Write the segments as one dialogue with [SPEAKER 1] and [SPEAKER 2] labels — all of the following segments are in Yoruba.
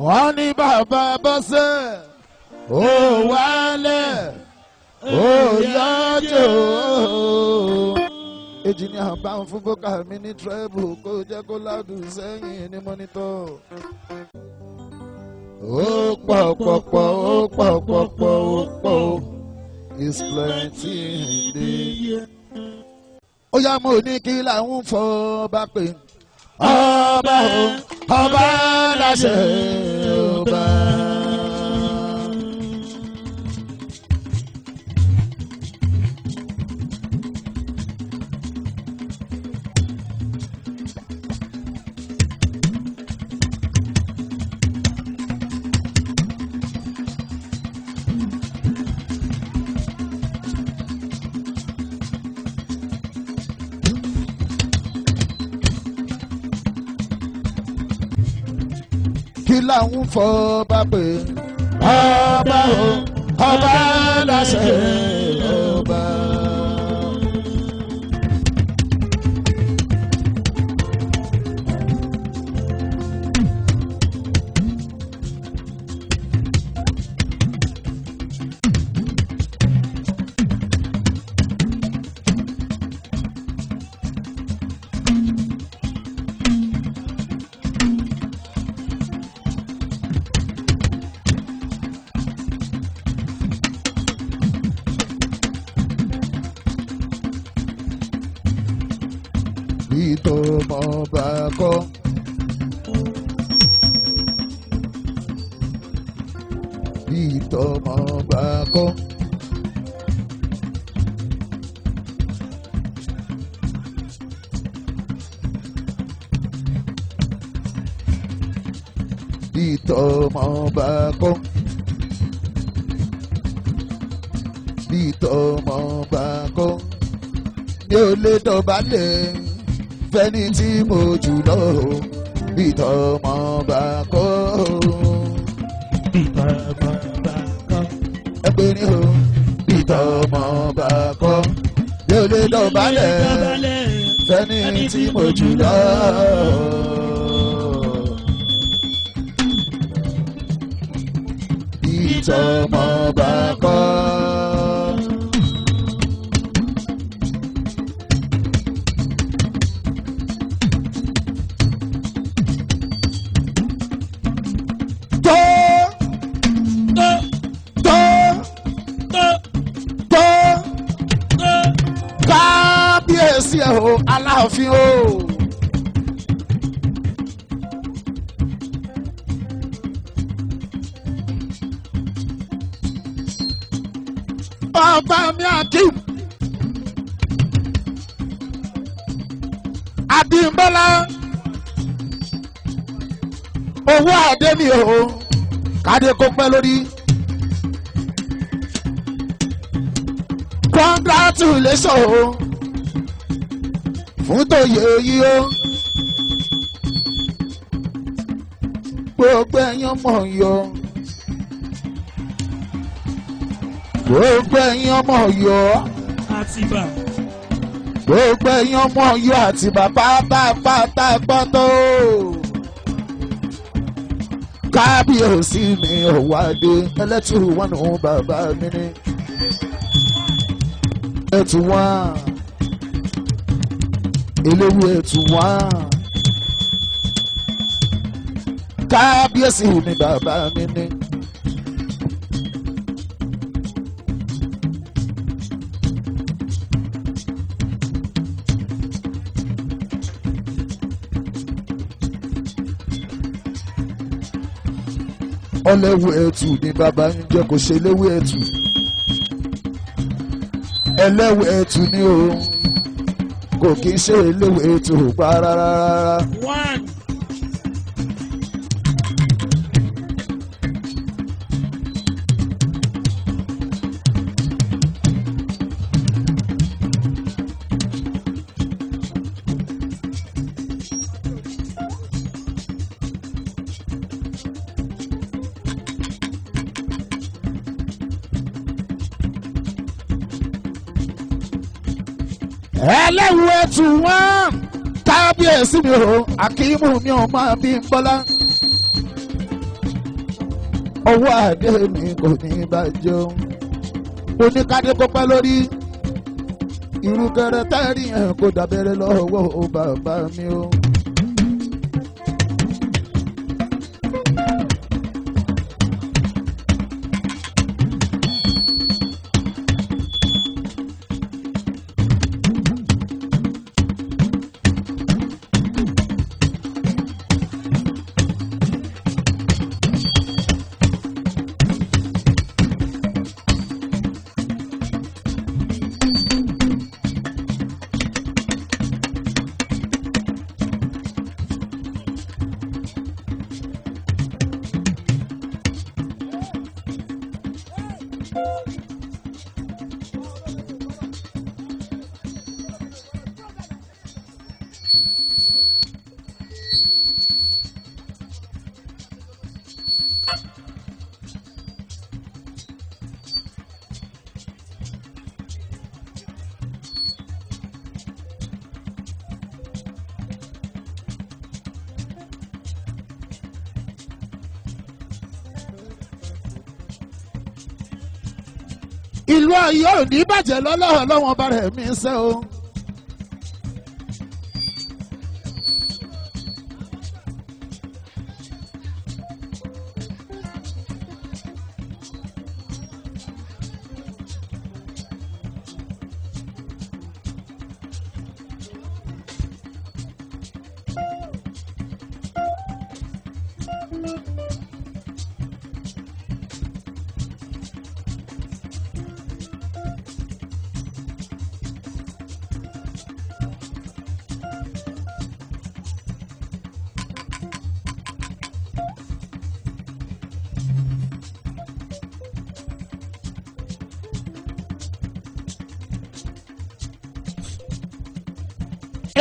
[SPEAKER 1] wọ́n ní bàbá bọ́sẹ̀ ó wálẹ̀ ó yọjọ́ engineer bá ń fún bókà mi ní treble kó jẹ́ kó ládùn sẹ́yìn ní mọ́nítọ̀. Ó pọ̀ pọ̀pọ̀ ó pọ̀ pọ̀pọ̀ ó pọ̀ is plenty in the year. Ó yá mo ní kí làwọn fọ́ bá pè ọba o ọba láṣẹ ọba. Kí làwọn fọ́ bá pè ọba o ọba láṣẹ ọba. Ìtọ́mọ bá kọ́ ìtọ́mọ bá kọ́ ìtọ́mọ bá kọ́ ìtọ́mọ bá kọ́ mi ò lè dọ̀bálẹ̀ fẹ́ni tí mo jù lọ ìtọ́mọ bá kọ́ ẹgbẹ́ ni o ìtọ́mọ bá kọ́ yóò lè dọ̀bálẹ̀ fẹ́ni tí mo jù lọ. Ìtọ́mọ bá kọ́. Kábíyèsí ẹ̀ o Aláàfin o. Ọba mi Akim Abímbọ́lá Owoade mi o kádé kó pẹ́ lórí. Congratulations o fún tòye yìí o. Gbogbo ẹ̀yin ọmọ yọ. Gbogbo ẹ̀yin ọmọ yọ.
[SPEAKER 2] Àtìbà.
[SPEAKER 1] Gbogbo ẹ̀yin ọmọ yọ Àtìbà pátápátá pátó. Kábíyèsí mi Owoade ẹlẹ́tù wọn ò bàbá mi ní. Ẹ̀tù wá eléwu ẹ̀tù wá. Kábíyèsí mi bàbá mi ní. Ọlẹ́wu ẹ̀tù ni bàbá ń jẹ́ kó ṣe léwu ẹ̀tù. Ẹlẹ́wu ẹ̀tù ni o kò kí ń ṣe léwu ẹ̀tù pa rárá. Ẹlẹ́wu ẹ̀tù wọn kábíyèsí mi o Akímù mi ò máa bí ń bọ́lá. Owoade mi kò ní bàjẹ́ o. Oníkadé kó pẹ́ lórí. Ìrùkẹ̀rẹ̀ tẹ́rì yẹn kò dàbẹ̀rẹ̀ lọ́wọ́ bàbá mi o. Ìlú Ọ̀yọ́ ò ní bàjẹ́ lọ́lọ́wọ́ lọ́wọ́n bá rẹ̀ mí sẹ́ o.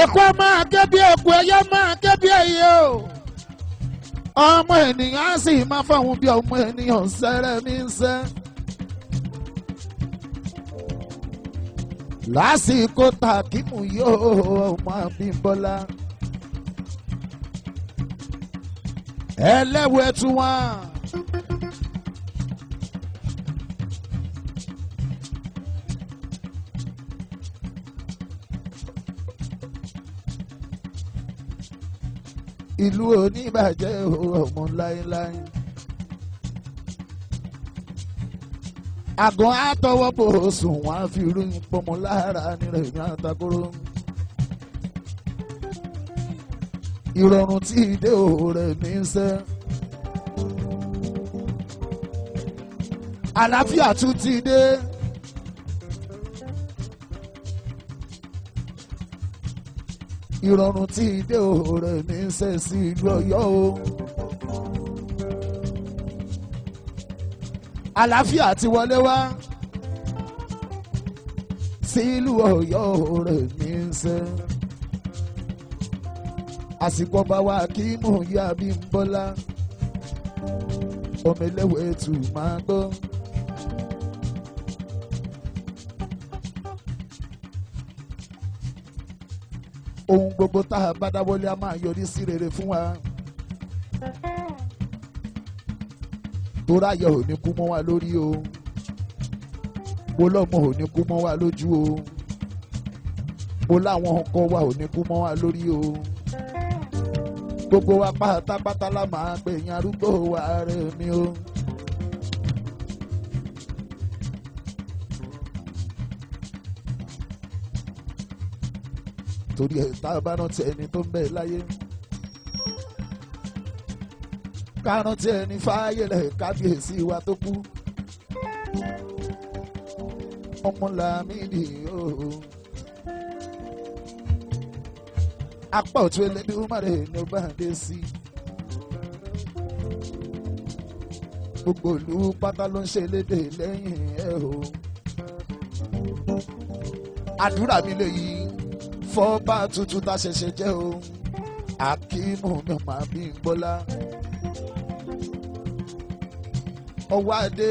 [SPEAKER 1] Èkó máa ké bí èkó, ẹyẹ máa ké bí ẹyẹ o. Ọmọ ènìyàn á sì máa fọ̀hún bí ọmọ ènìyàn sẹ́rẹ̀ ní sẹ́. Lásìkò tàkìmù yóò ọmọ Abímbọ́lá. Ẹlẹ́wẹ̀ẹ́ tún wá. Ìlú oníbàjẹ́ ọmọ láéláé. Àgàn àtọwọ́ bò sùn wọ́n á fi rú pọmọ lára nírẹ̀ ní àtàkùrọ̀. Ìrọ̀rùn tí ìdè òòrè ní sẹ́. Àlàáfíà tún ti dé. Ìrọ̀rùn tí ìdè òòrè ní sẹ́ sí ìlú Ọ̀yọ́ o. Àlàáfíà ti wọlé wá sí ìlú Ọ̀yọ́ òòrè ní sẹ́. Àsìkò bá wa kí mò ń yá Abímbọ́lá. Ọmọ ẹlẹ́wẹ̀ẹ́ tù máa gbọ́. Ohun gbogbo tá a bá dáwọ́lé a máa yọrí sí rere fún wa. Tóráyọ̀ ò ní kú mọ́ wa lórí o. Mo lọ́mọ ò ní kú mọ́ wa lójú o. Mo láwọn ọkọ wa ò ní kú mọ́ wa lórí o. Gbogbo wa pátápátá la máa gbẹ̀yìn arúgbó wa Remi o. Torí ẹ̀ tá a bá rántí ẹni tó ń bẹ láyé. Ká rántí ẹni fáyé lẹ̀ kábíyèsí wa tó kú. Ọmọ Lámídì o. Apá ọ̀tún Elédùmarè ni ó bá dé sí. Gbogbo ìlú pátá ló ń ṣe lédè lẹ́yìn ẹ̀ o. Àdúrà mi lè yí fọ́ọ̀bà tuntun tá ṣẹ̀ṣẹ̀ jẹ́ o. Akímù mi ọmọ Abímbọ́lá. Owoade.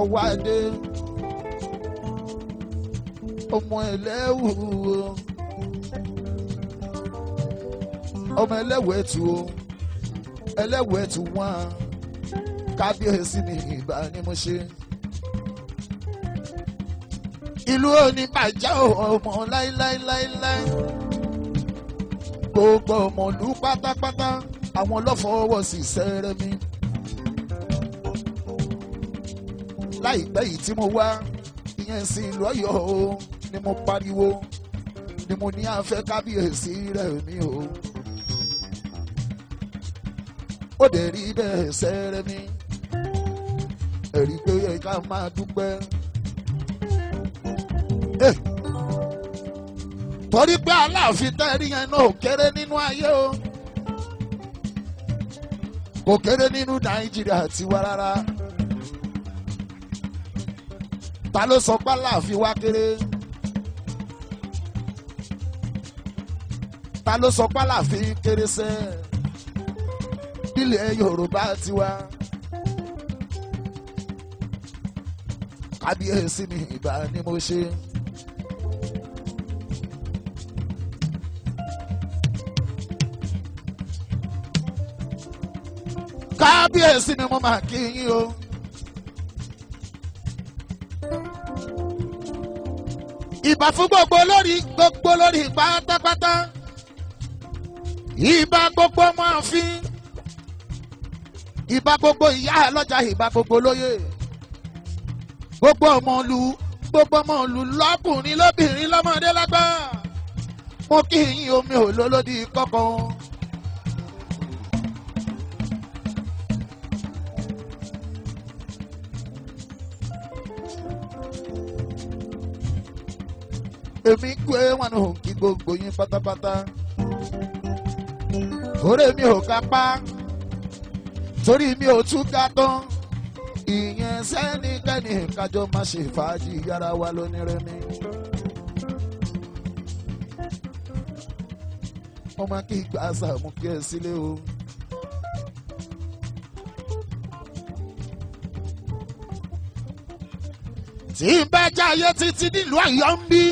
[SPEAKER 1] Owoade. Ọmọ ẹlẹ́wù o. Ọmọ ẹlẹ́wù ẹ̀tù o. ẹlẹ́wẹ̀ẹ́ tún wọ́n kábíyèsí mi ìbá ni mo ṣe. ìlú òní bàjẹ́ ọmọ láíláíláíláí gbogbo ọmọlú pátápátá àwọn lọ́fọwọ́ sí sẹ́rẹ́ mi. láìpẹ́ yìí tí mo wá ìyẹn sí ìlú Ọ̀yọ́ o ni mo pariwo ni mo ní àfẹ́ kábíyèsí rẹ̀ mi o. ó dẹ̀ rí bẹ́ẹ̀ sẹ́rẹ́ mi ẹ̀rí pé ó yẹ ká máa dúpẹ́. torí pé Aláàfin tẹ́rí yẹn náà kéré nínú ayé o kò kéré nínú Nàìjíríà tiwa rárá. ta ló sọ pé Aláàfin wá kéré? ta ló sọ pé Aláàfin kéré sẹ́? ilẹ̀ Yorùbá tiwa. kábíyèsí mi ìbá ni mo ṣe. kábíyèsí mi mo máa kí yín o. ìbà fún gbogbo lórí pátápátá. ìbà gbogbo ọmọ àfin. ìbà gbogbo ìyá lọ́jà, ìbà gbogbo lóyè. gbogbo ọmọ ìlú lọ́kùnrin lóbìnrin lọ́mọdé lágbà. mo kí yín omi ò lólódì kọ́kọ́. èmi gbé wọn nù kí gbogbo yín pátápátá. orí mi ò kápá torí mi ò tún ga tán. ìyẹn sẹ́nikẹ́ni kájọ má ṣe fàájì yára wa lónìí Remi. ọmọ kí gbà sàmú kí ẹ sílé o. tí n bá jáyé títí nílùú Ọ̀yọ́ ń bí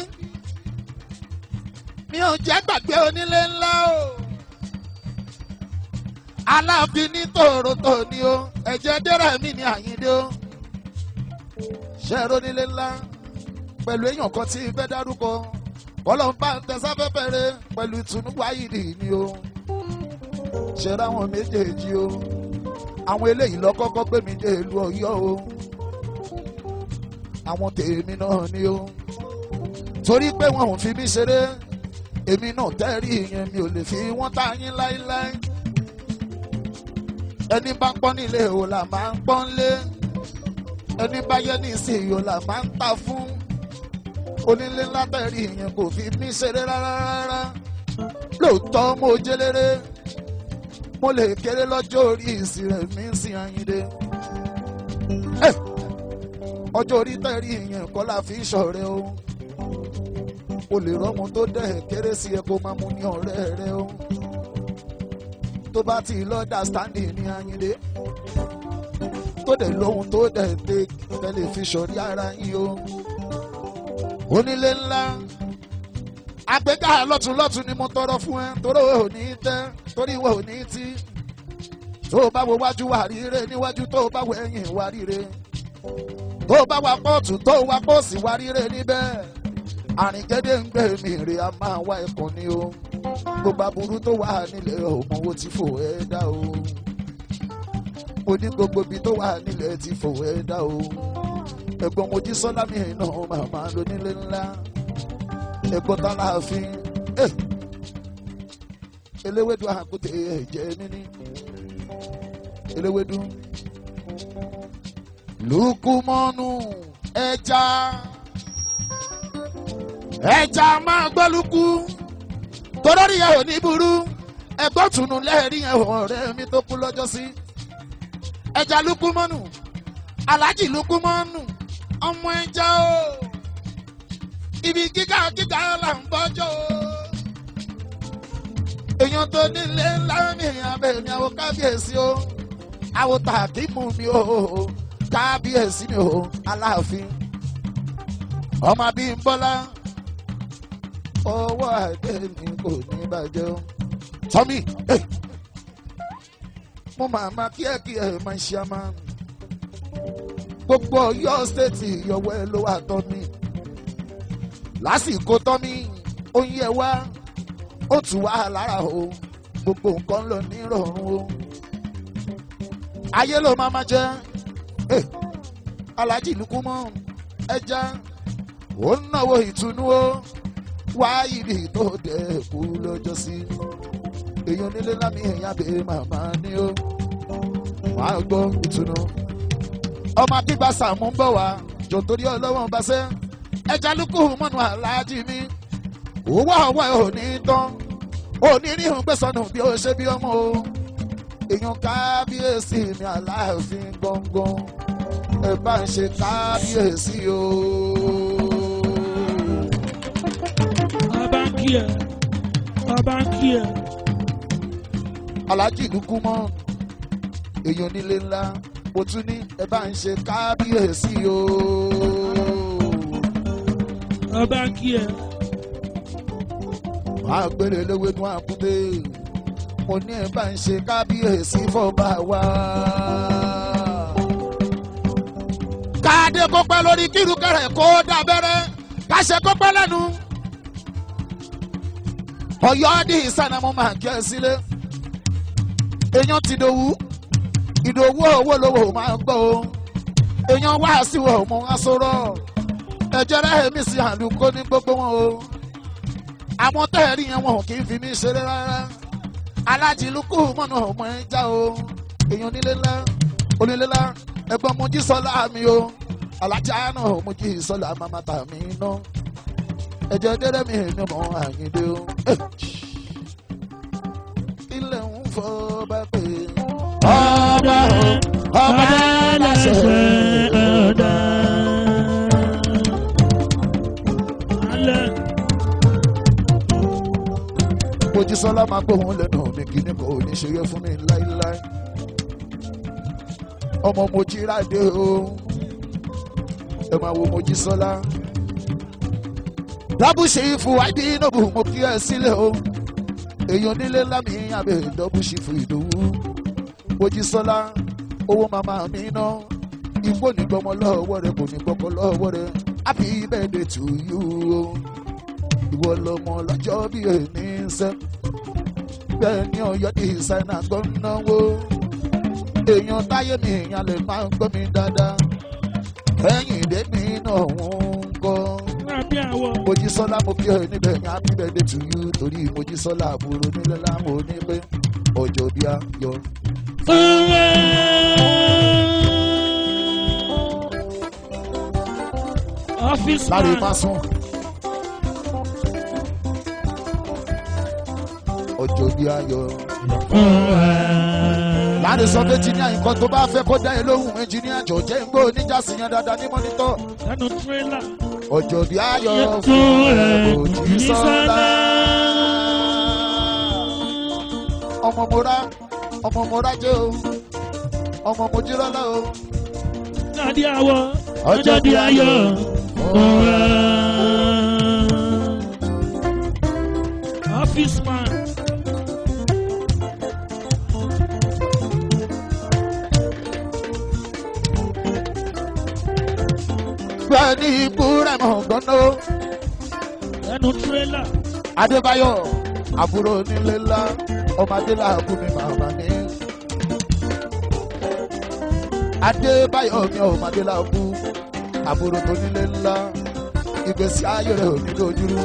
[SPEAKER 1] mi ò jẹ́ gbàgbé onílé ńlá o. Aláàfin ní tòrótò ni o, ẹ̀jẹ̀ dẹ́rẹ́ mi ní Àyíndé o. ṣẹ́ẹ̀rọ onílé ńlá pẹ̀lú èèyàn kan tí fẹ́ dárúkọ Ọlọ́run bá ń tẹ̀sáfẹ́fẹ́ rẹ pẹ̀lú ìtùnú wáyìdì ni o. ṣẹ́ẹ̀rọ àwọn méjèèjì o, àwọn eléyìí lọ kọ́kọ́ gbé mi dé ìlú Ọ̀yọ́ o. àwọn tèmi náà ni o, torí pé wọn ò fi mí ṣeré. èmi náà tẹ́rí ìyẹn mi ò lè fi wọ́n tá yín láíláí. ẹni bá ń pọ́n nílé o là máa ń pọ́n lé. ẹni bá yẹ ní ìsìn o là máa ń ta fún. onílé ńlá tẹ́rí ìyẹn kò fi mí ṣeré rárá. lóòótọ́ mo jẹ́léré, mo lè kéré lọ́jọ́ orí ìsìn rẹ̀ mi ń sin Àyíndé. ọjọ́ orí tẹ́rí ìyẹn kọ́ la fi ń ṣọ̀rẹ́ o. o lè rọ́mọ tó dẹ̀ kéré sí ẹ kó máa mú ní ọ̀rẹ́ rẹ o. tó bá ti lọ́dà standing ní Àyíndé tó dẹ̀ lóhun tó dẹ̀ dé tẹlifíṣọ̀n rí ara yín o. onílé ńlá àgbéga lọ́tún ni mo tọrọ fún ẹ torí ò ní tẹ́ torí ìwọ ò ní tí. tó o bá wo wájú wà ríre níwájú, tó o bá wo ẹ̀yìn wà ríre, tó o bá wà pọ́ọ̀tù tó o wà pọ́ọ̀sì wà ríre níbẹ̀. àrìngédé ń gbé mi rè a máa wá ẹkùn ni o. gbogbo aburú tó wà nílẹ̀ ọmọ wo ti fò ẹ́ dá o. mo ní gbogbo ibi tó wà nílẹ̀ ti fò ẹ́ dá o. ẹ̀gbọ́n Mojísọ́lá mi náà màmá lónílé ńlá. ẹ̀gbọ́n t'Aláàfin eléwédú àkútè ẹ̀jẹ̀ mi ní. eléwédú lukumọ́nù ẹja máa gbọ́ lukú torí ẹ ò ní burú. ẹgbọ́n tùnú lẹ́ẹ̀rí ẹ ọ̀rẹ́ mi tó kú lọ́jọ́ sí. ẹja lukumọ́nù, Aláàjì lukumọ́nù ọmọ ẹja o. ibi gíga là ń bọ́jọ́ o. èèyàn tó nílé ńlá mi abẹ́ mi àwọn kábíyèsí o. àwọn tàkímù mi o, kábíyèsí mi o. Aláàfin ọmọ Abímbọ́lá Owoade mi kò ní bàjẹ́ o. Tọ́mì mo máa ma kí ẹ máa ṣe àmà gbogbo Ọ̀yọ́ stéètì ìyọ̀wọ́ ẹ ló wà tọ́ mi lásìkò tọ́ mi oyin ẹ wá ó tù wá lára o gbogbo nǹkan lọ ní ìrọ̀rùn o ayé ló máa jẹ́ Aláàjì Lukumo ẹja ó ń náwó ìtùnú o wá ìdí tó dẹ̀ kú lọ́jọ́ sí èèyàn nílé lámì èèyàn bèè màmá ní o máa gbọ́ ìtùnú ọmọ akígba Sàámú ń bọ̀ wá jọ torí ọlọ́wọ́n bá ṣe ẹja Lukumonu Aláàjì mi owó ọwọ́ ẹ̀ ò ní tán ò ní rí ìhùn gbé sọnù bí ó ṣe bí ọmọ o èèyàn kábíyèsí mi Aláàfin gbọ̀ngàn ẹ bá ń ṣe kábíyèsí o.
[SPEAKER 2] ọba ń kí ẹ.
[SPEAKER 1] Aláàjì Lukumo èèyàn nílé ńlá mo tún ní ẹ bá ń ṣe kábíyèsí o.
[SPEAKER 2] ọba ń kí ẹ.
[SPEAKER 1] máa gbére léwédú àkúté mo ní ẹ bá ń ṣe kábíyèsí fọba wa. káàdé kó pẹ́ lórí kírùkẹ̀rẹ̀ kó dábẹ́rẹ́ káṣẹ kó pẹ́ lẹ́nu. Ọ̀yọ́ di ìsànà mo máa kí ẹ sílé èèyàn ti ìdòwú owó lówó máa gbọ́ o èèyàn wá sí ọmọ wọn sọ̀rọ̀ ẹ̀jẹ̀ rẹ̀ èmi sí Àlùkò ní gbogbo wọn o àwọn tẹ́ẹ̀rí yẹn wọn kì í fi mí ṣeré rárá Aláàjì Lukumonu ọmọ ẹ̀ já o èèyàn onílé ńlá ẹ̀gbọ́n Mojísọ́lá mi o alájà náà Mojísọ́lá màmá tà mí ná ẹ̀jẹ̀ dẹ́rẹ́ mi èmi mọ̀ Àyìndé o ilẹ̀ ń fọ́ bá pè ọba láṣẹ ọ̀dà. Mojísọ́lá máa gbóhùn lẹ́nu mi kì ní kò ní ṣe yẹ fún mi láíláí ọmọ Mojírádé o ẹ máa wo Mojísọ́lá dábùṣe fún àìdínàbù mo kí ẹ sílẹ̀ o èèyàn nílé lámì àbẹ̀ dábùṣe fún Ìdòwú Mojísọ́lá owó màmá mi ná igbó nígbọmọ lọ́wọ́ rẹ kò ní gbọ́kọ lọ́wọ́ rẹ happy birthday to you o ìwọ lọmọ lọ́jọ́ bí èmi ń sẹ́ bẹ́ẹ̀ ni Ọ̀yọ́ di ìsáínà gbọ́n náwó èèyàn táyé mi èèyàn lè máa ń gbọ́ mi dáadáa ẹ̀yìn dé mi náà ń kọ́ Mojísọ́lá mo kí ẹ níbẹ̀ ní happy birthday to you torí Mojísọ́lá àbúrò nílẹ̀ láwọn onígbé ọjọ́ bí a yọ. Láre má sùn ọjọ́ bí a yọ. Láre sọ pé tí ní àyíkọ́ tó bá fẹ́ kó dá ẹ lóhùn ẹnjìníà jọ jẹ́ ń gbó oníjà sí yan dáadáa ní mọ́nítọ́. Ọjọ́ bí a yọ fún ẹ Mojísọ́lá. ọmọ mora jẹ́ o ọmọ Mojírọ́lá o.
[SPEAKER 2] Nàdí àwọ̀ ọjọ́ bí ayọ̀ office man.
[SPEAKER 1] Gbẹ̀ni ikú rẹ̀ mọ̀ gbọ́nà.
[SPEAKER 2] Ẹnu tírélà.
[SPEAKER 1] Adébáyọ̀ àbúrò nílé ńlá ọmọ Adélàbù mi màmá ní. Adébáyọ̀ mi ọmọ Adélàbù àbúrò tó nílé ńlá ìgbésí ayé rẹ̀ ò ní lójúrú.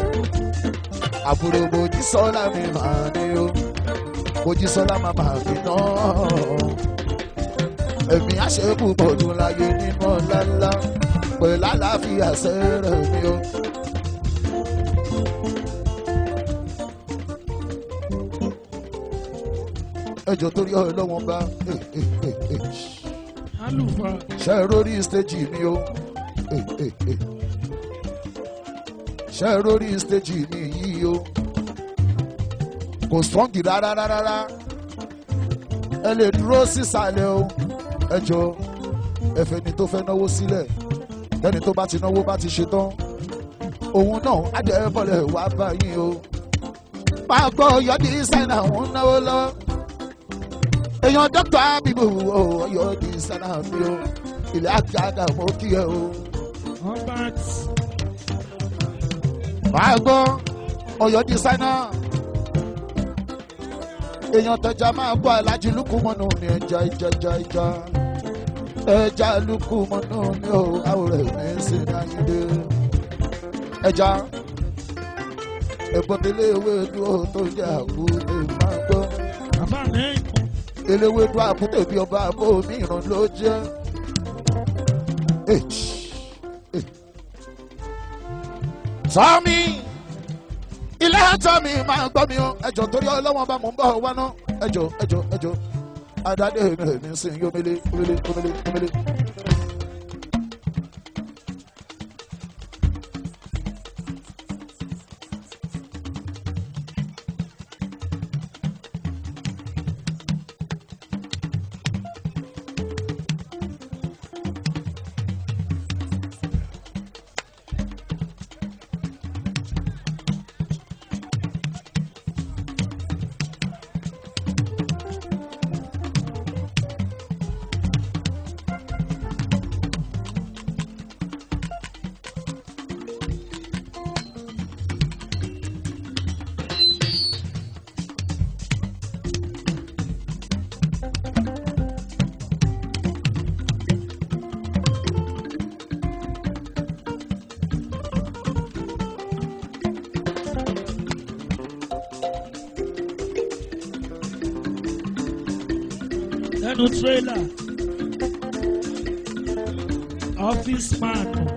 [SPEAKER 1] Àbúrò Mojísọ́lá mi màá ní o Mojísọ́lá màmá mi náà. Èmi àṣekù bọ̀dún láyé nínú ọ̀la ńlá pẹ̀lú àlàáfíà sẹ́rẹ̀ mi o. Ẹjọ́ torí ọlọ́wọ́n bá ṣe rórí stéjì mi o ṣe rórí stéjì mi yìí o kò sọ́ǹgì rárá ẹ lè dúró sísàlẹ̀ o ẹjọ́ ẹfẹ ni tó fẹ́ náwó sílẹ̀ tẹ́ni tó bá ti náwó bá ti ṣe tán òun náà á jẹ́ bọ́lẹ̀ wá báyìí o máa gbọ́ yọdí sáínà òun náwó lọ. èèyàn dókítà bíbù ọyọ di sànà mi o ilé àjàgà mo kí ẹ o. máa gbọ́ ọyọ di sànà èèyàn tẹja máa bọ́ alájí lukú mọ́nú ní ẹja ẹja lukú mọ́nú ní o àwòrán mi sí ní ayíǹde ẹja ẹ̀gbọ́n mi léwé dúró tó jẹ́ àkúté máa gbọ́. eléwé dúró àkúté bí ọba àbó mi ìràn ló jẹ́. Tọ́mí ilé tọ́mí máa gbọ́ mi o ẹjọ́ torí ọlọ́wọ́n bá mò ń bọ̀ wá ná ẹjọ́ adáde mi sì ń yómele.
[SPEAKER 2] No trailer. Office man.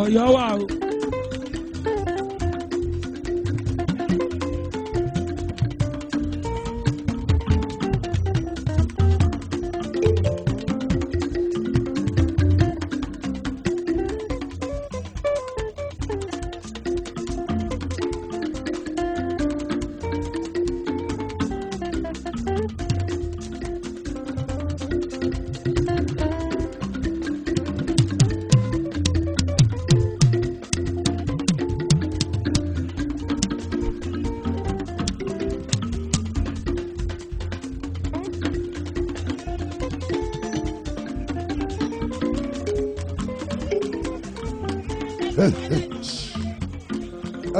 [SPEAKER 2] Ọ̀yọ́ wà o.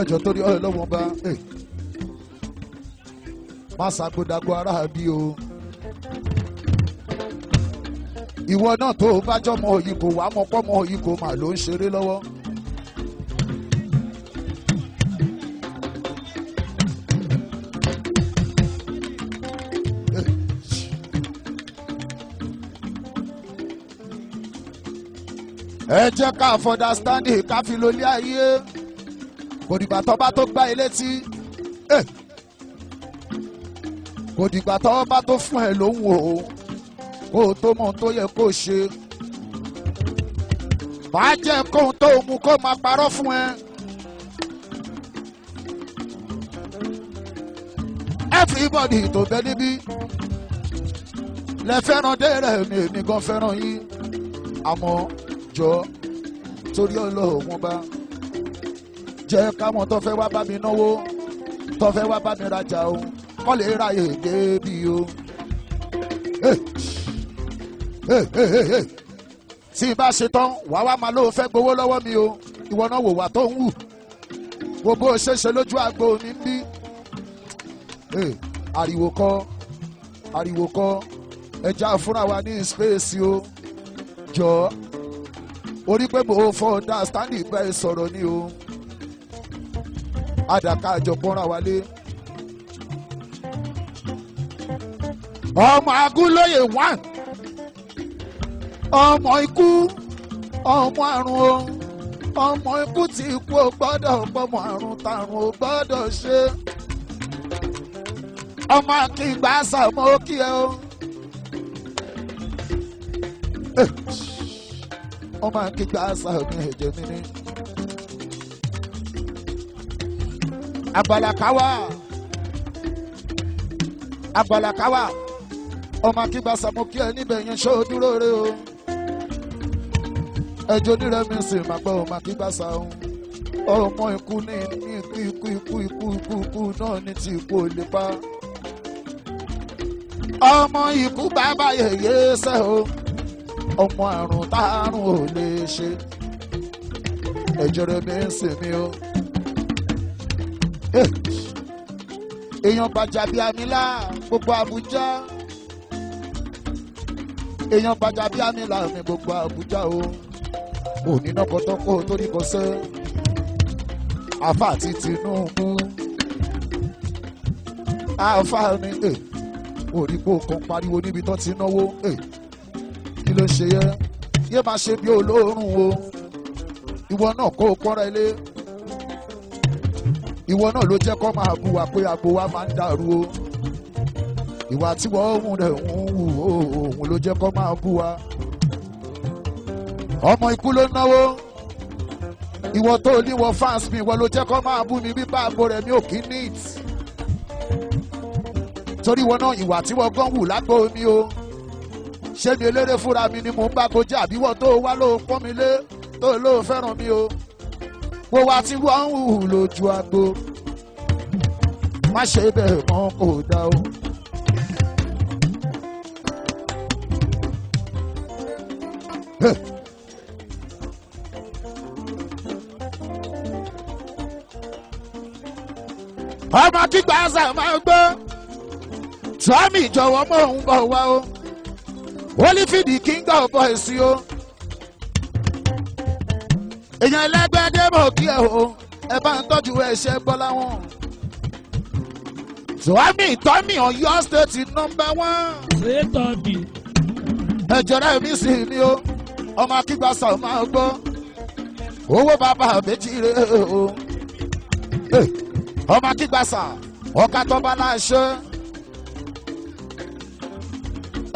[SPEAKER 1] ẹjọ́ torí ọlọ́wọ́n bá má ṣàgbọ́dàgbọ́ ara bí o ìwọ náà tó o bá jọmọ yìí kò wá mọ pọ́mọ yìí kò mà ló ń ṣeré lọ́wọ́. ẹ jẹ́ ká fọdàstándì ká fi lólé ayé kò dìgbà tó bá tó gbá ilé tí kò dìgbà tó bá tó fún ẹ lóhùn o kó o tó mọ ohun tó yẹ kó o ṣe máa jẹ́ kóhun tó mú kó máa parọ́ fún ẹ. everybody tó bẹ níbí lẹ fẹ́ràn dẹ́rẹ́ mi èmi gan fẹ́ràn yín àmọ́ jọ torí Ọlọ́run bá jẹ́ káwọn tó fẹ́ wá bá mi náwó tó fẹ́ wá bá mi rajà o kọ́ lè ra èdè bí o. tí n bá ṣe tán wàá wá máa lóò fẹ́ gbowó lọ́wọ́ mi o ìwọ náà wò wá tó ń wù wo bó ṣe ṣe lójú àgbo mi ń bí. ariwo kọ́ ẹja fúnra wa ní space o jọ orí pé mo fọ understanding bẹ́ẹ̀ sọ̀rọ̀ ni o àdàkà àjọpọ̀nra wálé. ọmọ agúnlóye 1 ọmọ ikú ọmọ àrùn o ọmọ ikú tí ikú ò gbọ́dọ̀ pọmọ àrùn tàrùn ò gbọ́dọ̀ ṣe ọmọ akíngbà sàmọ́ kí ẹ o. ọmọ akíngbà sàmọ́ ẹ̀jẹ̀ mi ni. Àgbàlàkáwà ọmọ akíngbà sàmọ́ kí ẹ níbẹ̀ yẹn ṣó dúró rẹ o. ẹjọ́ nírẹ̀mí sì máa gbọ́ ọmọ akíngbà sàmọ́ ọmọ ikú ní ikú náà ní ti ikú ò lè pa. ọmọ ikú bàbá yèyé ṣe o ọmọ àrùn tárùn ò lè ṣe ẹjọ́ rẹ̀ mi ń sìn mí o. èèyàn Gbajabiamila gbogbo Àbújá èèyàn Gbajabiamila ní gbogbo Àbújá o òní náà kọ́tọ́kọ́ torí kọ́ sẹ́ àfà àti Tinubu àfà ni orí kó kan pariwo níbi tó ti náwó kí ló ṣe yé máa ṣe bí olóòórùn o ìwọ náà kó o pọ́nra ilé ìwọ náà ló jẹ́ kó máa bu wa pé agbo wa máa ń dàrú o ìwà tí wọ́n hùn rẹ̀ ń hù òun ló jẹ́ kó máa bu wa ọmọ ikú ló náwó ìwọ tó níwọ fans mi ìwọ ló jẹ́ kó máa bú mi bí bá agbo rẹ̀ mi ò kí neat torí wọn náà ìwà tí wọ́n gán wù lágbo mi o ṣé mi eléré fúnra mi ni mò ń bá kọjá àbí wọ́n tó wá ló pọ́n mi lé tó ló fẹ́ràn mi o wo wa tí wọ́n ń hù lójú agbo má ṣe bẹ́ẹ̀ mọ́ kò dá o. ọmọ kígbà àṣà máa gbọ́ Tommy jọ̀wọ́ mọ̀ ń bọ̀ wá o Holyfield king of boys o èèyàn ẹlẹ́gbẹ́dẹ́ mọ̀ kí ẹ o ẹ bá ń tọ́jú ẹ̀ṣẹ̀ bọ́lá wọn. Tommy Ọ̀yọ́ state number 1. ẹ̀jọ̀rẹ́ mi sì ni o ọmọ kígbà àṣà máa gbọ́ owó bàbá àbẹ́jì rẹ̀ o ọmọ kígbà àṣà ọ̀ka tọ́ba láṣẹ.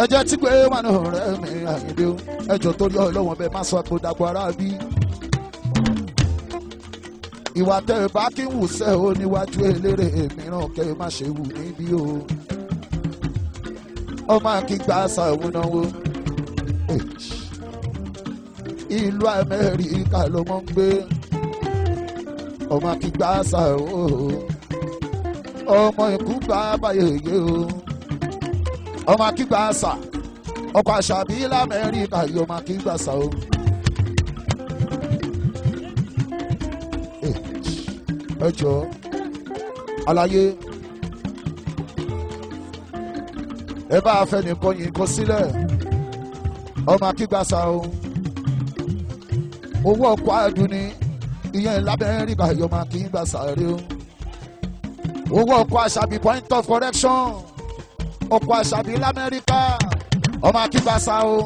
[SPEAKER 1] ẹjẹ tí pé wà ní ọ̀rẹ́ mi Àyìndé o ẹjọ torí Ọlọ́wọ́n bẹ́ẹ̀ má sọ àpò dàgbà ara bí. ìwà tẹ ẹ bá kí ń wù sẹ́ o níwájú eléré mìíràn kẹ́ ẹ má ṣe wù níbí o. ọmọ akígbà àṣà òun náà wo ìlú Amẹ́ríkà ló mọ̀ ń gbé ọmọ akígbà àṣà o ọmọ ikú gbà báyẹyẹ o. ọmọ akígbà àṣà ọkọ̀ àṣàbí l'Amẹ́ríkà yìí ọmọ akígbà àṣà o. ẹ jọ àlàyé ẹ bá fẹ́ nìkan yìí kọ sílẹ̀ ọmọ akígbà àṣà o. owó ọkọ̀ àdúní ìyẹn l'Amẹ́ríkà yìí ọmọ akígbà àṣà rẹ o. owó ọkọ̀ àṣàbí point of correction ọkọ̀ àṣàbí l'Amẹ́ríkà ọmọ akígbà àṣà o.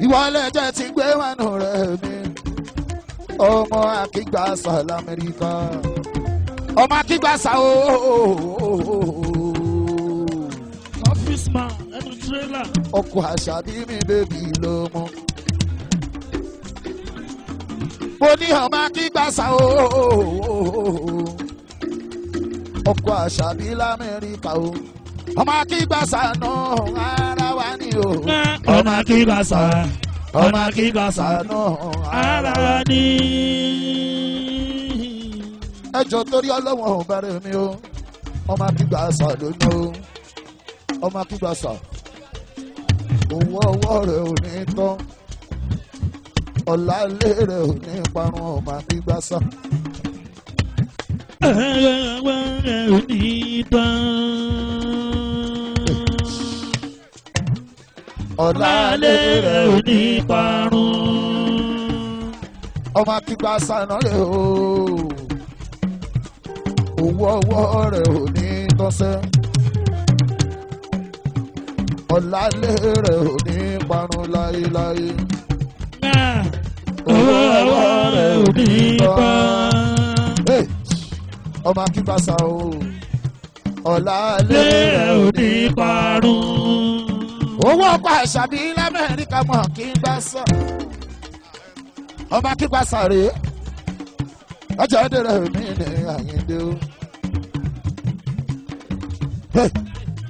[SPEAKER 1] ìwọ ẹlẹ́jẹ̀ ti gbé wánú rẹ̀ mi ọmọ akígbà àṣà l'Amẹ́ríkà ọmọ akígbà àṣà o.
[SPEAKER 2] office man ẹnu tírélà.
[SPEAKER 1] ọkọ̀ àṣàbí mi bèbí ló mọ mo ní ọmọ akígbàsá o ọkọ̀ àṣàbí lamẹ́ríkà o ọmọ akígbàsá náà ara wa ni o
[SPEAKER 2] ọmọ akígbàsá
[SPEAKER 1] ọmọ akígbàsá náà
[SPEAKER 2] ara wa ni.
[SPEAKER 1] ẹjọ́ torí ọlọ́wọ́n ò bẹ̀rẹ̀ mi o ọmọ akígbàsá ló ní o ọmọ akígbàsá owó ọwọ́ rẹ̀ ò ní tán ọ̀la ilé rẹ̀ ò ní parun ọmọ akígbàsá.
[SPEAKER 2] ọwọ́ rẹ̀ ò ní tán.
[SPEAKER 1] ọ̀la ilé rẹ̀ ò ní
[SPEAKER 2] parun.
[SPEAKER 1] ọmọ akígbàsá náà lè o owó ọwọ́ rẹ̀ ò ní tọ́sẹ́ ọ̀la ilé rẹ̀ ò ní parun láéláé
[SPEAKER 2] owó ọwọ́ rẹ̀ ò ní parun.
[SPEAKER 1] ọmọ akígbàsá o ọ̀la ilé rẹ̀ ò ní
[SPEAKER 2] parun.
[SPEAKER 1] owó ọkọ̀ àṣàbí lamẹ́ríkà mọ̀ kí n gbà sọ ọmọ akígbàsá rèé ọjà ẹdẹrẹ mi ní àyíndé o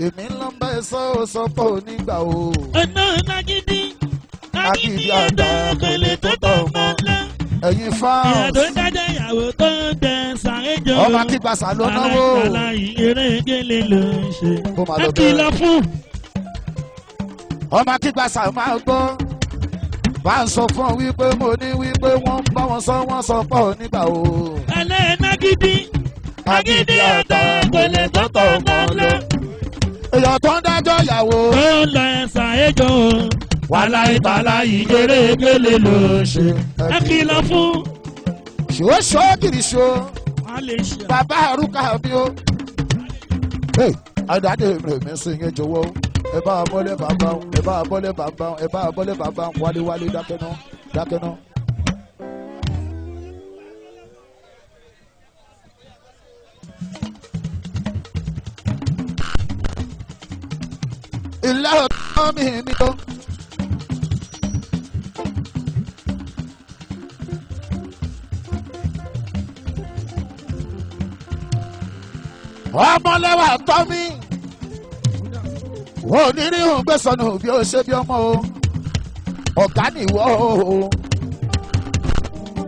[SPEAKER 1] èmi ń lọ bá ẹ sọ pé onígbà o.
[SPEAKER 2] ọ̀nà nagidi àdá pẹ̀lẹ́ tó tọ̀ mọ́
[SPEAKER 1] ẹ̀yin fáwọn.
[SPEAKER 2] ìyàtọ̀ dájọ́ ìyàwó tó ń tẹ sáré jọ.
[SPEAKER 1] ọmọ akígbàsá ló náwó.
[SPEAKER 2] aláìsàlàyé eré gélé ló ń ṣe.
[SPEAKER 1] Kó máa lọ
[SPEAKER 2] ẹ kìlọ̀ fún.
[SPEAKER 1] ọmọ akígbàsá máa gbọ́ bá ń sọ fún ọ wípé mo ní wípé wọ́n ń bá wọn sọ pọ̀ nígbà o.
[SPEAKER 2] ẹlẹ́nagidi agidi àdá pẹ̀lẹ́ tó tọ̀ mọ́ lọ.
[SPEAKER 1] èèyàn tó ń dájọ́ ìyàwó.
[SPEAKER 2] ó ń lọ ẹ̀sà ẹjọ́ wàhálà ìtàlá ìgbéré gélé ló ń ṣe. ẹ kìlọ̀ fún.
[SPEAKER 1] ṣó kìrì ṣó
[SPEAKER 2] a lè ṣe.
[SPEAKER 1] bàbá àrùkà mi o. àdáde mi sì ń jọ̀wọ́ ẹ bá a bọ́lẹ̀ bàbá ẹ bá a bọ́lẹ̀ bàbá ẹ bá a bọ́lẹ̀ bàbá wálé dákẹ́ náà dákẹ́ náà. ilé ọ̀tọ́ mi tó. ọmọlẹ́wà tọ́ mi onírìhùn gbèsònù bí ó ṣe bí ọmọ o ọ̀gá nìwọ o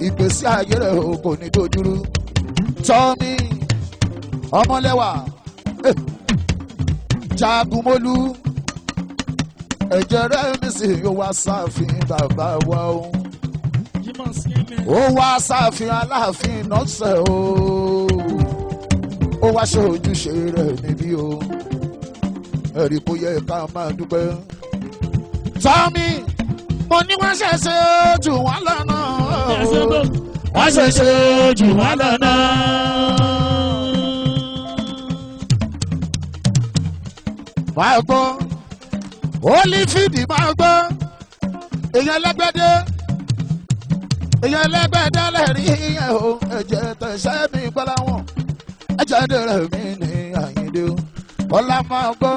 [SPEAKER 1] ìgbésí ayé rẹ̀ o kò ní dojúrú tọ́ mi ọmọlẹ́wà jagunmólú ẹ̀jẹ̀ rẹ̀ mi sì yóò wá sáàfin bàbá wa o ó wá sáàfin aláàfin nọ́ọ̀sẹ̀ o ó wá ṣe ojúṣe rẹ̀ níbí o ẹ̀rí kò yẹ ká máa dúpẹ́. Tọ́mí mo ní wọ́n ṣẹ̀ṣẹ̀ jù wọ́n lọ́nà
[SPEAKER 2] wọ́n ṣẹ̀ṣẹ̀ jù wọ́n lọ́nà.
[SPEAKER 1] máa gbọ́ Olífìdí máa gbọ́ èèyàn lẹ́gbẹ̀dẹ́ lẹ́rìí ìyẹn o ẹ̀jẹ̀ tẹ̀sẹ̀ mi gbọ́lá wọn ẹ̀jẹ̀ dẹ̀rẹ̀ mi ní Àyìndé o ọlá máa gbọ́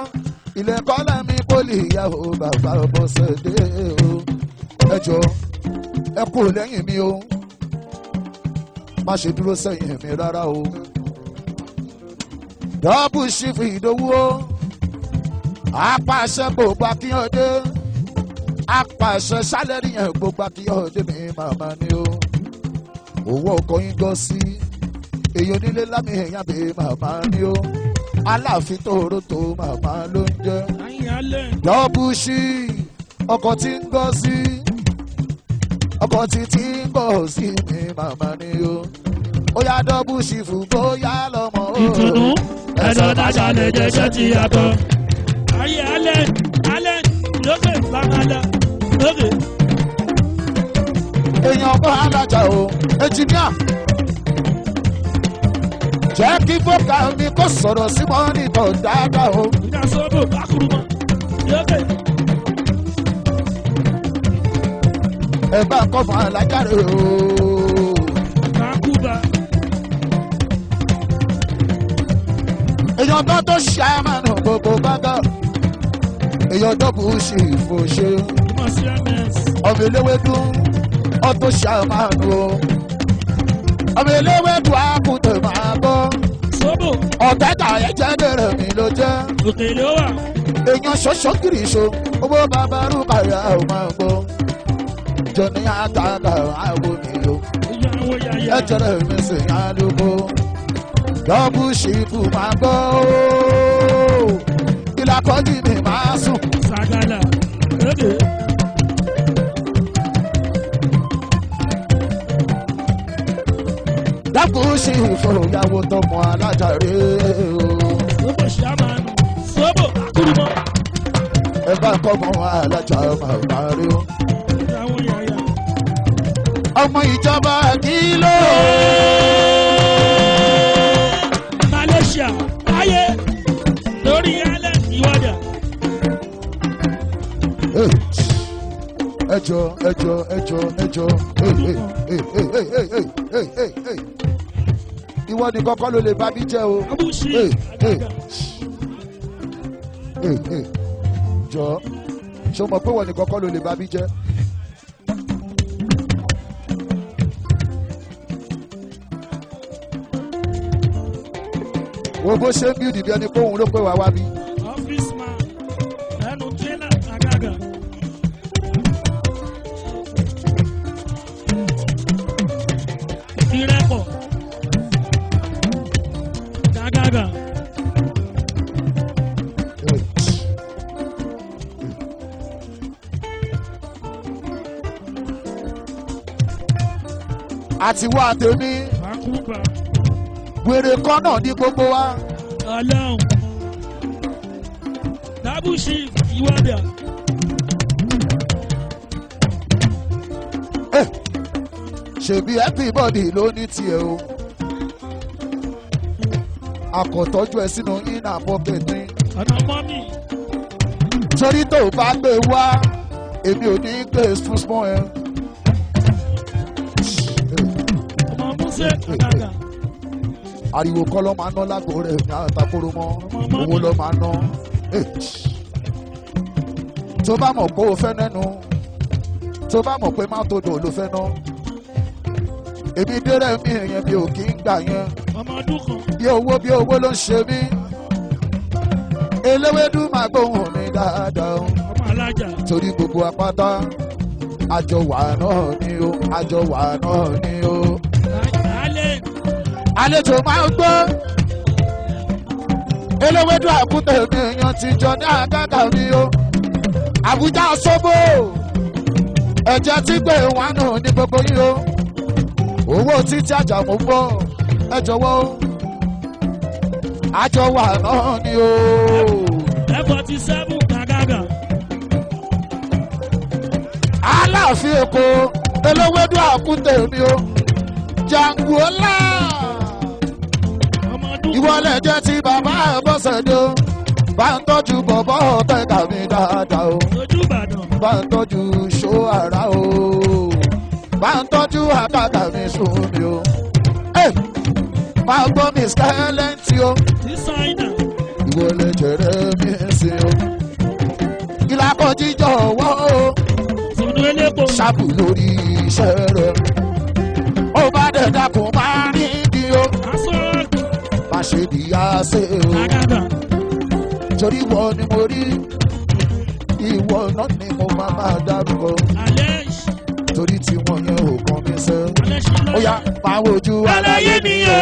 [SPEAKER 1] ilé kọ́lá mi pólì ìyàwó bàbá Bọ́sẹ̀dé o ẹjọ́ ẹ kú lẹ́yìn mi o má ṣe dúró sẹ́yìn mi rárá o dọ́bù ṣífù Ìdòwú o apàṣẹ gbogbo Akínyọ̀dé apàṣẹ sálẹ̀rì yẹn gbogbo Akínyọ̀dé mi màmá ni o owó ọkọ̀ yín gọ́ sí èyí onílé lámì èèyàn bí màmá ni o Aláàfin Toronto màmá ló ń jẹ́ dọ́bù ṣí ọkọ̀ tí ń gọ́ sí ọkọ̀ tí ń gọ́ sí mi màmá ni o ó yá dọ́bù ṣí fún bóyá lọ́mọ o.
[SPEAKER 2] ìtùnú ẹ̀dọ̀ dájà lè jẹ́ṣẹ́ ti yàtọ̀. ayé alẹ́ lókè lámàlà lókè.
[SPEAKER 1] èèyàn bọ́ alájà o ẹnjìníà jẹ́ kí fọ́kà mi kó sọ̀rọ̀ sí mọ́nìtọ̀ dáadáa o.
[SPEAKER 2] ìjà sọ́bù bákùrù mọ́ lókè.
[SPEAKER 1] ẹ bá kọ́ mọ́ alájàre o.
[SPEAKER 2] Kakuba.
[SPEAKER 1] èèyàn tó ṣe àmàlù gbogbo bàgà èèyàn tó bù sí ìfòṣe. ọmọ eléwé dún ọtún ṣàmánu o ọmọ eléwédú àkùtẹ̀ máa gbọ́
[SPEAKER 2] Sóbò.
[SPEAKER 1] ọ̀tẹ́ta ẹ̀jẹ̀ dẹ̀rẹ̀ mi ló jẹ́
[SPEAKER 2] Òkè ló wà.
[SPEAKER 1] èèyàn ṣoṣo kiri ṣo owó bàbá rúkàyà ò máa gbọ́ jọ̀ní àtàkà àwọn mi o
[SPEAKER 2] Ìyàwó yàyà.
[SPEAKER 1] ẹ̀jẹ̀ rẹ̀ mi sì ń alùpùpù dọ́bù ṣìfù máa gbọ́ ìlàkọ́jì mi máa sùn.
[SPEAKER 2] Sàgàlà. Lóde.
[SPEAKER 1] dọ́bù ṣìfù ìyàwó tọmọ alájàre o.
[SPEAKER 2] Sóbò ṣàmánu. Sóbò àkúrúmọ́.
[SPEAKER 1] ẹ bá kọ́mọ alájà máa parí o.
[SPEAKER 2] Ìyàwó yàyà.
[SPEAKER 1] ọmọ ìjọba kìlọ̀.
[SPEAKER 2] Malaysia. Ayé. Lórí alẹ́ ìwọ́dà.
[SPEAKER 1] ẹjọ ìwọ ni kọ́kọ́ ló lè bá bí jẹ́ o.
[SPEAKER 2] Abúṣe.
[SPEAKER 1] jọ ṣé o mọ̀ pé wọ́n ni kọ́kọ́ ló lè bá bí jẹ́. wo bó ṣe ń bí ìdìbí ẹni pé òun ló pé wá wá bí.
[SPEAKER 2] Office man. Ẹnu tẹ́lá àgàgà. Ìrẹ́pọ̀. Gàgàgà.
[SPEAKER 1] àti wá tèmi
[SPEAKER 2] Àkúgbà.
[SPEAKER 1] wèrè kan náà ní gbogbo wa.
[SPEAKER 2] Ọlọ́run. Dábùsì ìwọ́dà.
[SPEAKER 1] ṣèbí everybody ló ní tiẹ̀ o. àkọ́tọ́jú ẹ sínú iná pocket ní.
[SPEAKER 2] Ọ̀nà mọ́mì.
[SPEAKER 1] torí tó o bá gbé wá èmi ò ní gbé fún small ẹ.
[SPEAKER 2] Ọmọ Músẹ́ àgàgà.
[SPEAKER 1] ariwo kọ́ ló máa ná lágbo rẹ̀ ní àtàkùrọ̀ mọ́ owó ló máa ná. tó bá mọ̀ pé o fẹ́ nẹ́nu tó bá mọ̀ pé má tó dò ló fẹ́ ná. èmi dérẹ̀ mi èèyàn mi ò kí ń gbà yẹn.
[SPEAKER 2] Ọmọ ọdún kan.
[SPEAKER 1] bí owó ló ń ṣe mí. eléwédú máa gbóhùn mi dáadáa o.
[SPEAKER 2] Ọmọ alájà.
[SPEAKER 1] torí gbogbo apáta àjọ wà náà ni o àjọ wà náà ni o.
[SPEAKER 2] Alẹ́.
[SPEAKER 1] àlejò máa ń gbọ́. eléwédú àkútẹ̀ mi èèyàn ti jọ ní àgàgà mi o. àbújá sóbò ẹ̀jẹ̀ tí gbé wọn nù ní gbogbo yìí o. owó títí àjàmú gbọ́ ẹ jọ̀wọ́ àjọ wà náà ni o.
[SPEAKER 2] F47 gàgàgà.
[SPEAKER 1] Aláàfin Èkó eléwédú àkútẹ̀ mi o. jàǹgùọ́lá
[SPEAKER 2] Ọmọ ọdún kan.
[SPEAKER 1] ìwọlẹ̀ jẹ́ ti bàbá ẹ̀ bọ́sẹ̀ ni o. bá ń tọ́jú bọ̀bọ́ ọ̀tẹ̀ka mi dáadáa o.
[SPEAKER 2] Ojú Ìbàdàn.
[SPEAKER 1] bá ń tọ́jú ṣó ara o. bá ń tọ́jú àkàkà mi sùn mi o. máa gbọ́ mi skẹ́lẹ́ǹtì o.
[SPEAKER 2] Dísáínà.
[SPEAKER 1] ìwọlẹ̀ jẹ̀rẹ̀ mi sí o. ìlà kan jíjọ wọ́ o.
[SPEAKER 2] Sùnú elépo.
[SPEAKER 1] ṣàbù lórí iṣẹ́ rẹ̀. ó bá dẹ̀ dákun máa rí di o.
[SPEAKER 2] Asọ́ọ̀gì.
[SPEAKER 1] má ṣe dìyà sí o.
[SPEAKER 2] Gàgàgà.
[SPEAKER 1] torí ìwọ ni mo rí. ìwọ náà ni mo máa dárúkọ.
[SPEAKER 2] Alẹ́.
[SPEAKER 1] torí tí wọ́n yẹn ò kàn mí sẹ́.
[SPEAKER 2] Alẹ́ ṣe lọ́yà.
[SPEAKER 1] ó yá máa wojú
[SPEAKER 2] Aláyé mi yẹ.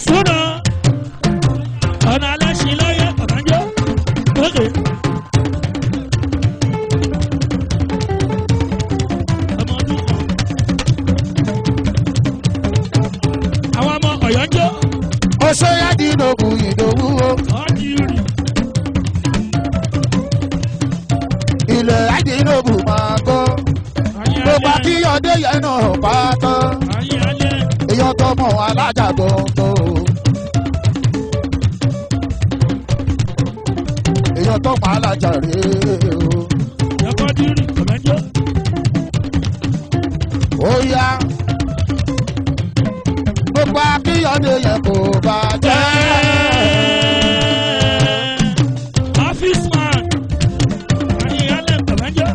[SPEAKER 2] Súnà. Ọ̀nà alẹ́ ṣe lọ́yà. Ọ̀bánjọ́. Lóde. Ọmọ ọdún kan. Àwọn ọmọ Ọ̀yọ́ ń jó.
[SPEAKER 1] ó ṣe yá dínlógún ìdòwú o.
[SPEAKER 2] Ọ̀dì rì.
[SPEAKER 1] ilẹ̀ àdínlógún máa gbọ́.
[SPEAKER 2] Ayé
[SPEAKER 1] gbogbo
[SPEAKER 2] alẹ́.
[SPEAKER 1] akíyọ̀dé yẹn náà pátá.
[SPEAKER 2] Ayé alẹ́.
[SPEAKER 1] èèyàn tó mọ̀ alájà gbọ̀ngàn o. èèyàn tó mọ̀ alájà rèé o.
[SPEAKER 2] Ẹ̀kọ́ dírì. Ọ̀bánjọ́.
[SPEAKER 1] ó yá gbogbo akíyọ̀dé yẹn kò bàjẹ́.
[SPEAKER 2] Office man. Ayé alẹ́. Ọ̀bánjọ́.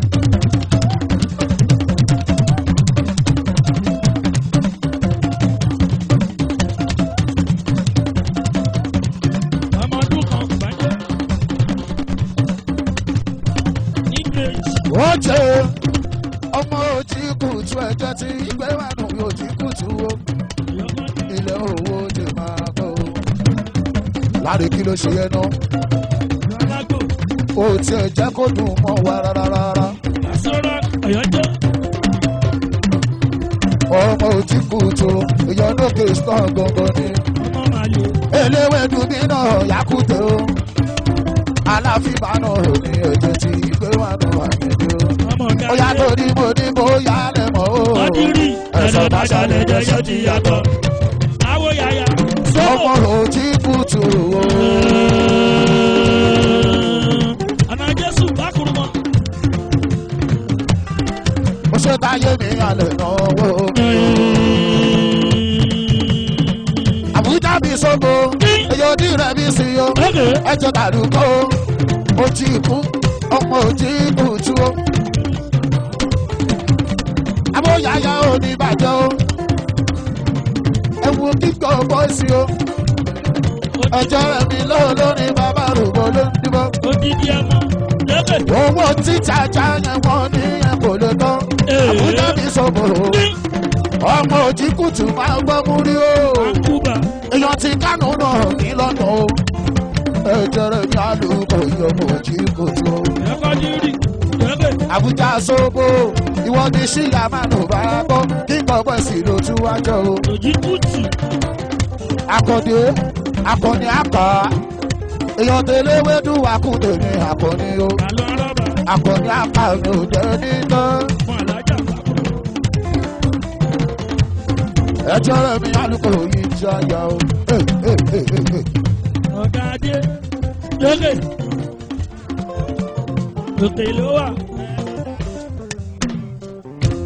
[SPEAKER 1] ẹjọ́ tí ìgbé wà nù yóò ti kú tu o ilé owó lè máa bọ̀ o. láre kí ló ṣe yẹn náà o tiẹ̀ jẹ́ kó dùn mọ́ wa rárá. ọmọ ò ti kú tu ìyọnókè stọọ gangan ni eléwédú mi náà yàkútẹ o Alaafin bá náà ò ní ẹ̀jẹ̀ tí ìgbé wà nù àyẹ̀dẹ̀ o. ó yá lórí mo ní mo yá lẹ́mọ̀ o.
[SPEAKER 2] ẹ̀sọ́ bá ṣàlẹ̀ jẹ́jọ́ ti yàtọ̀. àwọ̀ yàyà.
[SPEAKER 1] ọmọ ò ti kú tu o.
[SPEAKER 2] àná Jésù bá kúrú mọ́.
[SPEAKER 1] ó ṣe táyé mi àlè náwó. àbújá mi sógo èyí ò ní rẹ̀ mi sí o. ẹjọ́ tàlùkọ́ ó ti kú ọmọ ò ti kú tu o. abóyáyá ò ní bàjẹ́ o. ẹ̀wù kíkọ́ bọ́ọ̀sì o. ẹjọ́ rẹ̀ mi lórí bàbá rògbò ló ń dìbò.
[SPEAKER 2] odidi ẹmọ lẹ́bẹ̀.
[SPEAKER 1] owó títà já yẹn wọ́n ní ẹ̀ kò lè tán. àbújá mi sógo ọmọ ò ti kú tù máa gbọ́ mú rí o. èèyàn ti kánú náà ní lọ́nà o. ẹjọ́ rẹ̀ mi Aluko ìyọ̀mọ̀ ò ti kú tù o. Àbújá sóbò ìwọ ni ṣíyà máa nù bá gbọ́ kí gbọ́gbọ́ sí ló tún wájọ́ o. Akọ̀dé akọni àpá èèyàn tẹ̀léwédú àkúndé ní akọni o. Akọni àpá mi ò jẹ́ nínú. ẹjọ́ rẹ̀ mi Aluko yìí jáyà o.
[SPEAKER 2] ọ̀gá adé lókè lókè ló wà.